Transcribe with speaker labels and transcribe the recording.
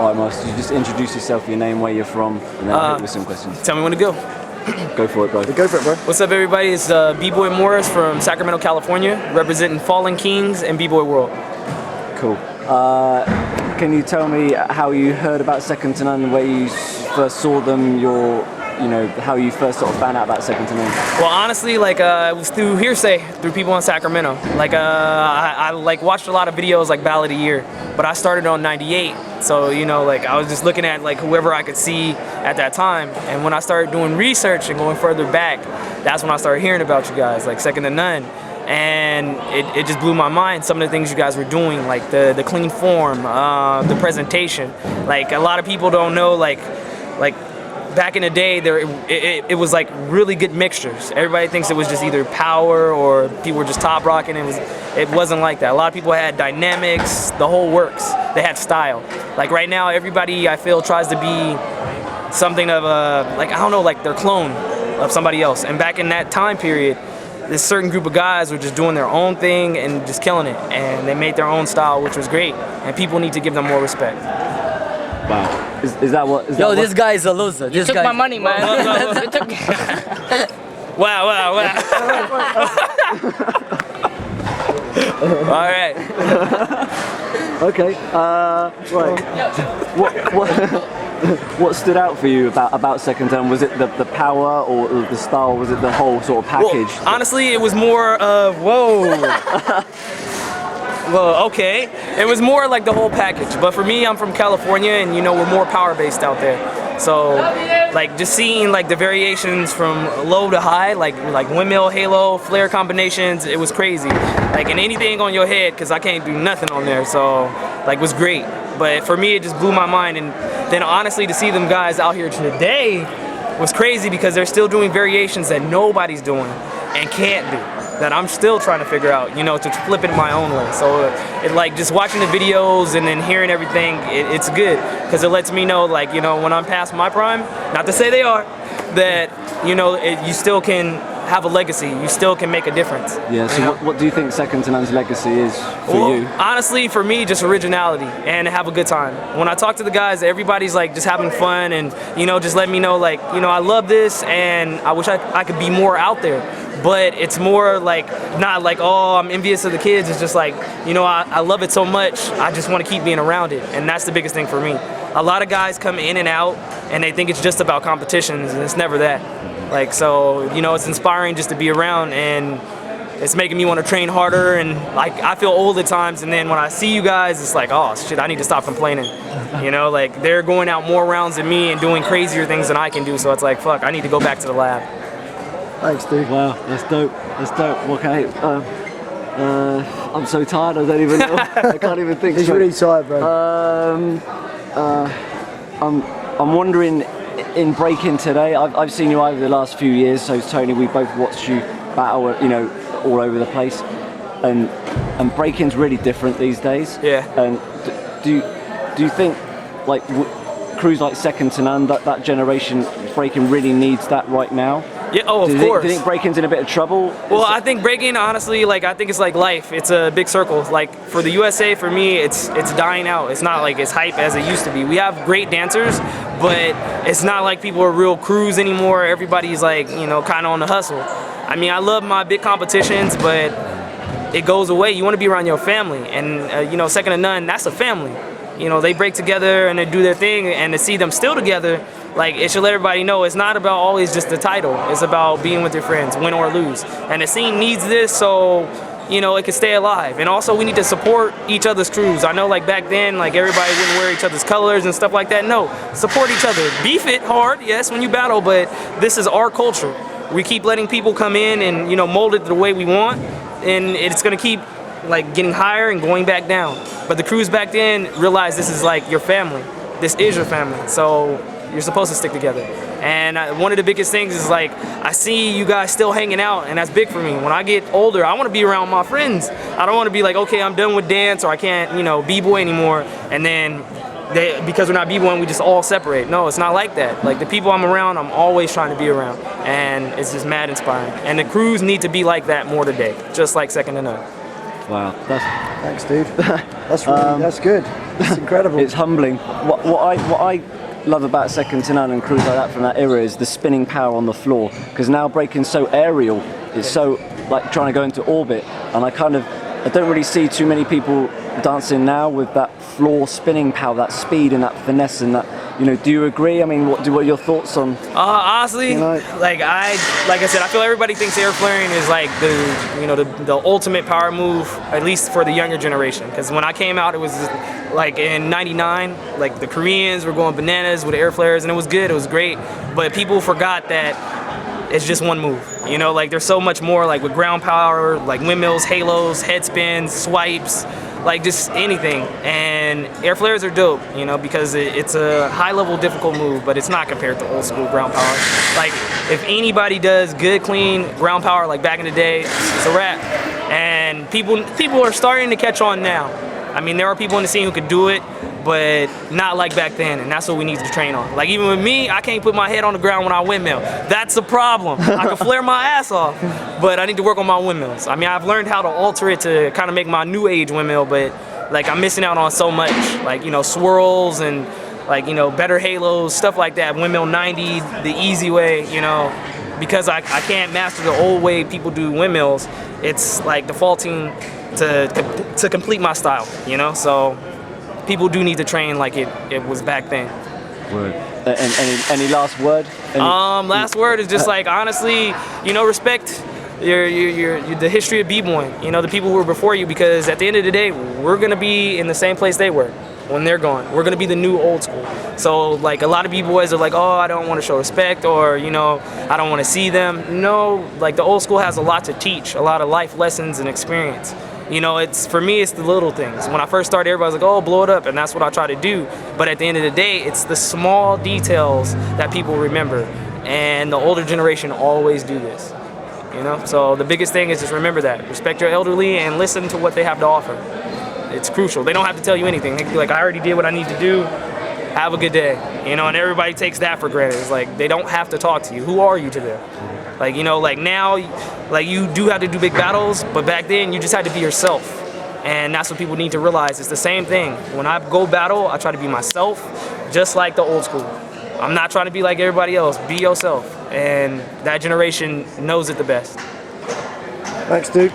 Speaker 1: All right, Morris, you just introduce yourself, your name, where you're from, and then I'll hit with some questions.
Speaker 2: Tell me when to go.
Speaker 1: Go for it, bro.
Speaker 3: Go for it, bro.
Speaker 2: What's up, everybody? It's B-Boy Morris from Sacramento, California, representing Fallen Kings and B-Boy World.
Speaker 1: Cool. Can you tell me how you heard about Second to None, where you first saw them, how you first sort of found out about Second to None?
Speaker 2: Well, honestly, like it was through hearsay, through people in Sacramento. Like I watched a lot of videos like Ballad of the Year, but I started on '98. So like I was just looking at like whoever I could see at that time. And when I started doing research and going further back, that's when I started hearing about you guys, like Second to None. And it just blew my mind, some of the things you guys were doing, like the clean form, the presentation. Like a lot of people don't know, like back in the day, it was like really good mixtures. Everybody thinks it was just either power or people were just top rocking. It wasn't like that. A lot of people had dynamics, the whole works. They had style. Like right now, everybody I feel tries to be something of a, like I don't know, like their clone of somebody else. And back in that time period, this certain group of guys were just doing their own thing and just killing it. And they made their own style, which was great. And people need to give them more respect.
Speaker 1: Wow. Is that what?
Speaker 4: Yo, this guy is a loser.
Speaker 5: You took my money, man.
Speaker 2: Wow. All right.
Speaker 1: Okay. What stood out for you about Second to None? Was it the power or the style? Was it the whole sort of package?
Speaker 2: Well, honestly, it was more of Well, okay. It was more like the whole package. But for me, I'm from California, and we're more power-based out there. So, like just seeing like the variations from low to high, like windmill, halo, flare combinations, it was crazy. Like, and anything on your head, because I can't do nothing on there. So, like, was great. But for me, it just blew my mind. And then honestly, to see them guys out here today was crazy because they're still doing variations that nobody's doing and can't do, that I'm still trying to figure out, to flip it my own way. So like just watching the videos and then hearing everything, it's good because it lets me know, like, when I'm past my prime, not to say they are, that, you still can have a legacy, you still can make a difference.
Speaker 1: Yeah, so what do you think Second to None's legacy is for you?
Speaker 2: Honestly, for me, just originality and have a good time. When I talk to the guys, everybody's like just having fun and, just let me know, like, I love this and I wish I could be more out there. But it's more like, not like, oh, I'm envious of the kids. It's just like, I love it so much, I just want to keep being around it. And that's the biggest thing for me. A lot of guys come in and out and they think it's just about competitions, and it's never that. Like, so, it's inspiring just to be around, and it's making me want to train harder, and like I feel old at times, and then when I see you guys, it's like, oh shit, I need to stop complaining. Like they're going out more rounds than me and doing crazier things than I can do, so it's like, fuck, I need to go back to the lab.
Speaker 3: Thanks, dude.
Speaker 1: Wow, that's dope. That's dope. Okay. I'm so tired, I don't even know. I can't even think.
Speaker 3: He's really tired, bro.
Speaker 1: I'm wondering, in Breakin today, I've seen you over the last few years, so Tony, we both watched you battle, all over the place, and Breakin's really different these days.
Speaker 2: Yeah.
Speaker 1: And do you think, like, crews like Second to None, that generation, Breakin really needs that right now?
Speaker 2: Yeah, of course.
Speaker 1: Do you think Breakin's in a bit of trouble?
Speaker 2: Well, I think Breakin, honestly, like, I think it's like life. It's a big circle. Like, for the USA, for me, it's dying out. It's not like as hype as it used to be. We have great dancers, but it's not like people are real crews anymore. Everybody's like, kind of on the hustle. I mean, I love my big competitions, but it goes away. You want to be around your family. And, Second to None, that's a family. They break together and they do their thing, and to see them still together, like, it should let everybody know it's not about always just the title. It's about being with your friends, win or lose. And the scene needs this so, it can stay alive. And also, we need to support each other's crews. I know, like, back then, like, everybody wouldn't wear each other's colors and stuff like that. No, support each other. Beef it hard, yes, when you battle, but this is our culture. We keep letting people come in and, mold it the way we want, and it's going to keep, like, getting higher and going back down. But the crews back then realized this is like your family. This is your family, so you're supposed to stick together. And one of the biggest things is, like, I see you guys still hanging out, and that's big for me. When I get older, I want to be around my friends. I don't want to be like, okay, I'm done with dance, or I can't, B-boy anymore, and then because we're not B-boying, we just all separate. No, it's not like that. Like, the people I'm around, I'm always trying to be around, and it's just mad inspiring. And the crews need to be like that more today, just like Second to None.
Speaker 1: Wow,
Speaker 3: thanks, dude. That's good. It's incredible.
Speaker 1: It's humbling. What I love about second to none and crews like that from that era is the spinning power on the floor. Because now breaking's so aerial, it's so like trying to go into orbit, and I don't really see too many people dancing now with that floor spinning power, that speed and that finesse and that. Do you agree? I mean, what are your thoughts on?
Speaker 2: Honestly, like I said, I feel everybody thinks air flaring is like the ultimate power move, at least for the younger generation. Because when I came out, it was like in '99, like the Koreans were going bananas with air flares, and it was good, it was great. But people forgot that it's just one move. Like there's so much more, like with ground power, like windmills, halos, head spins, swipes, like just anything. And air flares are dope, because it's a high-level difficult move, but it's not compared to old school ground power. Like if anybody does good, clean ground power like back in the day, it's a wrap. And people are starting to catch on now. I mean, there are people in the scene who could do it, but not like back then, and that's what we need to train on. Like even with me, I can't put my head on the ground when I windmill. That's a problem. I can flare my ass off, but I need to work on my windmills. I mean, I've learned how to alter it to kind of make my new age windmill, but like I'm missing out on so much. Like swirls and like better halos, stuff like that. Windmill 90, the easy way, because I can't master the old way people do windmills. It's like defaulting to complete my style, so people do need to train like it was back then.
Speaker 1: Word. Any last word?
Speaker 2: Last word is just like, honestly, respect the history of b-boying, the people who were before you, because at the end of the day, we're gonna be in the same place they were when they're gone. We're gonna be the new old school. So like a lot of b-boys are like, oh, I don't want to show respect, or I don't want to see them. No, like the old school has a lot to teach, a lot of life lessons and experience. For me, it's the little things. When I first started, everybody was like, oh, blow it up, and that's what I try to do. But at the end of the day, it's the small details that people remember, and the older generation always do this. So the biggest thing is just remember that. Respect your elderly and listen to what they have to offer. It's crucial. They don't have to tell you anything. They can be like, I already did what I need to do. Have a good day. And everybody takes that for granted. It's like they don't have to talk to you. Who are you to them? Like, like now, like you do have to do big battles, but back then you just had to be yourself. And that's what people need to realize. It's the same thing. When I go battle, I try to be myself, just like the old school. I'm not trying to be like everybody else. Be yourself. And that generation knows it the best.
Speaker 3: Thanks, Duke.